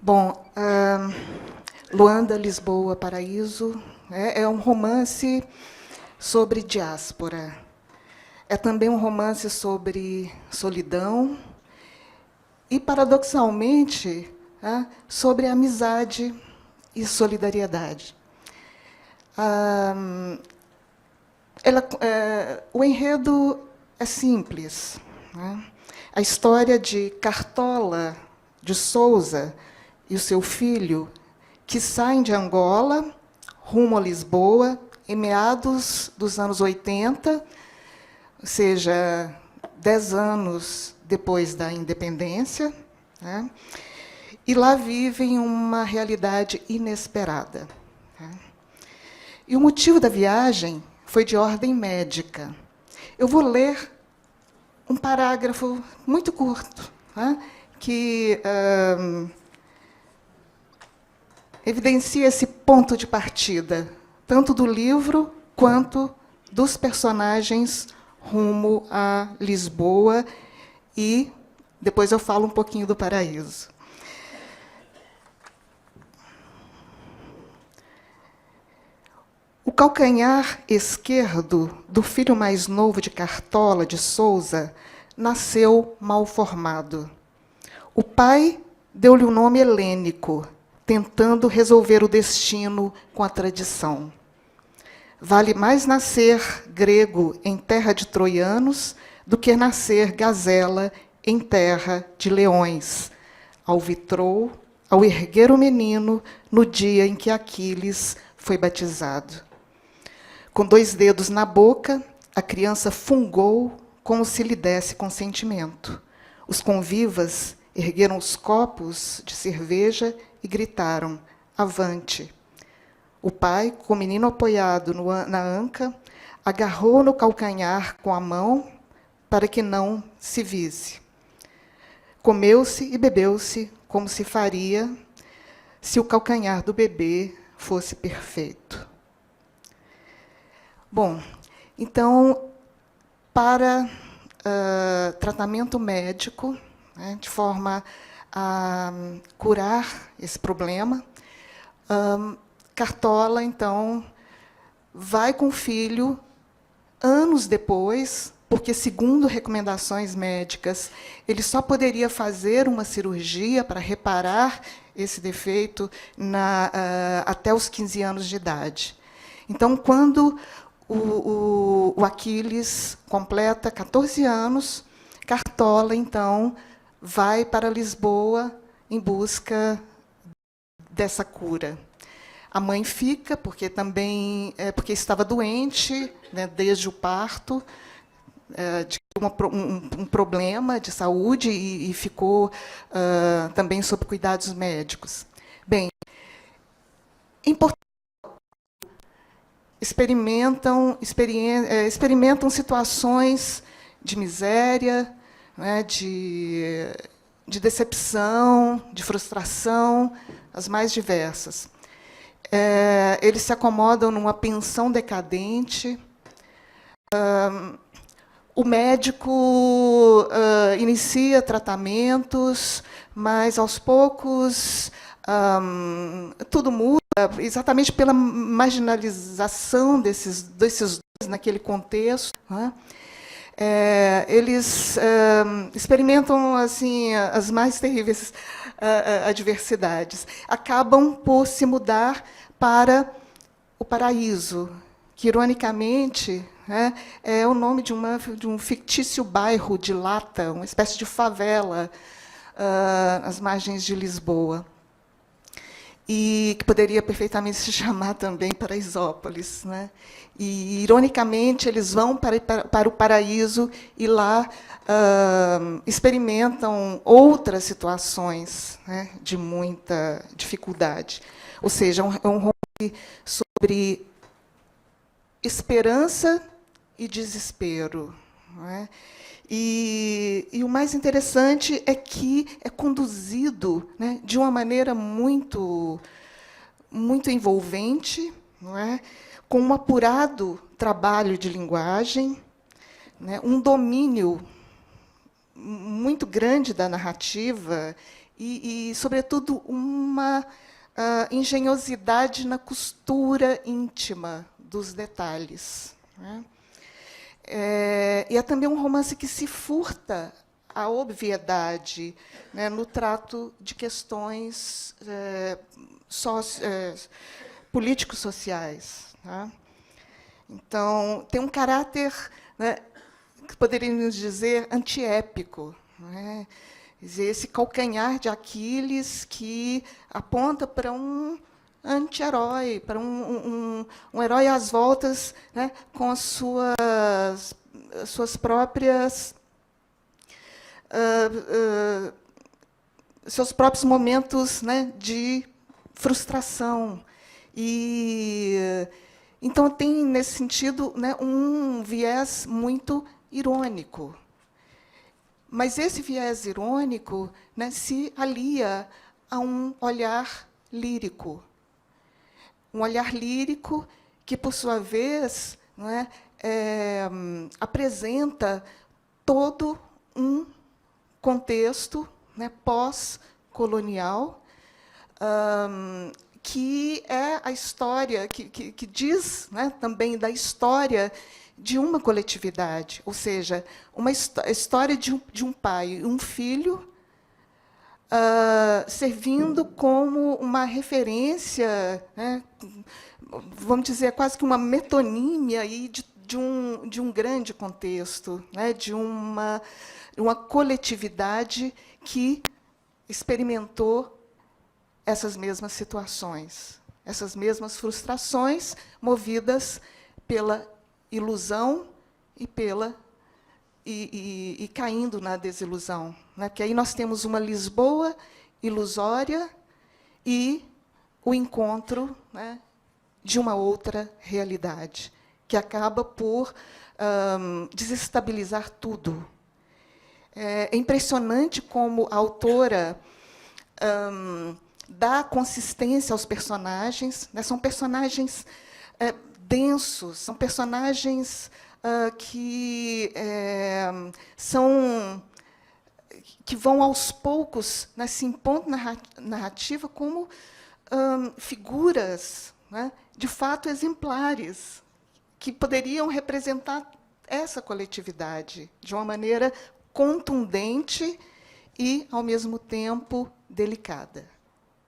Bom, Luanda, Lisboa, Paraíso é um romance sobre diáspora. É também um romance sobre solidão e, paradoxalmente, sobre amizade e solidariedade. O enredo é simples. A história de Cartola de Souza e o seu filho, que saem de Angola rumo a Lisboa em meados dos anos 80, ou seja, 10 anos depois da independência, e lá vivem uma realidade inesperada. E o motivo da viagem foi de ordem médica. Eu vou ler um parágrafo muito curto, que evidencia esse ponto de partida, tanto do livro quanto dos personagens rumo a Lisboa, e depois eu falo um pouquinho do Paraíso. O calcanhar esquerdo do filho mais novo de Cartola de Souza nasceu mal formado. O pai deu-lhe o nome helênico, tentando resolver o destino com a tradição. Vale mais nascer grego em terra de troianos do que nascer gazela em terra de leões. Alvitrou ao erguer o menino no dia em que Aquiles foi batizado. Com 2 dedos na boca, a criança fungou como se lhe desse consentimento. Os convivas ergueram os copos de cerveja e gritaram: avante! O pai, com o menino apoiado na anca, agarrou no calcanhar com a mão para que não se visse. Comeu-se e bebeu-se como se faria se o calcanhar do bebê fosse perfeito. Bom, então, para tratamento médico, de forma a curar esse problema, Cartola, então, vai com o filho anos depois, porque, segundo recomendações médicas, ele só poderia fazer uma cirurgia para reparar esse defeito até os 15 anos de idade. Então, quando o Aquiles completa 14 anos, Cartola, então, vai para Lisboa em busca dessa cura. A mãe fica, porque estava doente, desde o parto, de um problema de saúde, e ficou também sob cuidados médicos. Bem, em Portugal, experimentam situações de miséria, de decepção, de frustração, as mais diversas. Eles se acomodam numa pensão decadente. O médico inicia tratamentos, mas, aos poucos, tudo muda, exatamente pela marginalização desses dois naquele contexto. Eles experimentam assim as mais terríveis adversidades. Acabam por se mudar para o Paraíso, que, ironicamente, é o nome de um fictício bairro de lata, uma espécie de favela, às margens de Lisboa, e que poderia perfeitamente se chamar também Paraisópolis. E, ironicamente, eles vão para o Paraíso e lá experimentam outras situações de muita dificuldade. Ou seja, é um romance sobre esperança e desespero. E o mais interessante é que é conduzido de uma maneira muito envolvente, com um apurado trabalho de linguagem, um domínio muito grande da narrativa sobretudo, uma engenhosidade na costura íntima dos detalhes, né? E é também um romance que se furta à obviedade, né, no trato de questões político-sociais, tá? Então, tem um caráter, né, que poderíamos dizer antiépico, né? Quer dizer, esse calcanhar de Aquiles que aponta para um anti-herói, para um herói às voltas, né, com as suas próprias seus próprios momentos, né, de frustração. Então tem nesse sentido, né, um viés muito irônico. Mas esse viés irônico, né, se alia a um olhar lírico. Um olhar lírico que, por sua vez, não é, apresenta todo um contexto, né, pós-colonial, que é a história, que diz, né, também da história de uma coletividade, ou seja, uma história de um pai e um filho, servindo como uma referência, né, vamos dizer, quase que uma metonímia aí de um grande contexto, né, de uma coletividade que experimentou essas mesmas situações, essas mesmas frustrações, movidas pela ilusão e caindo na desilusão, né? Porque aí nós temos uma Lisboa ilusória e o encontro, né, de uma outra realidade, que acaba por desestabilizar tudo. É impressionante como a autora dá consistência aos personagens, né? São personagens densos, são personagens que vão aos poucos, né, se impondo na narrativa como figuras, né, de fato exemplares, que poderiam representar essa coletividade de uma maneira contundente e, ao mesmo tempo, delicada.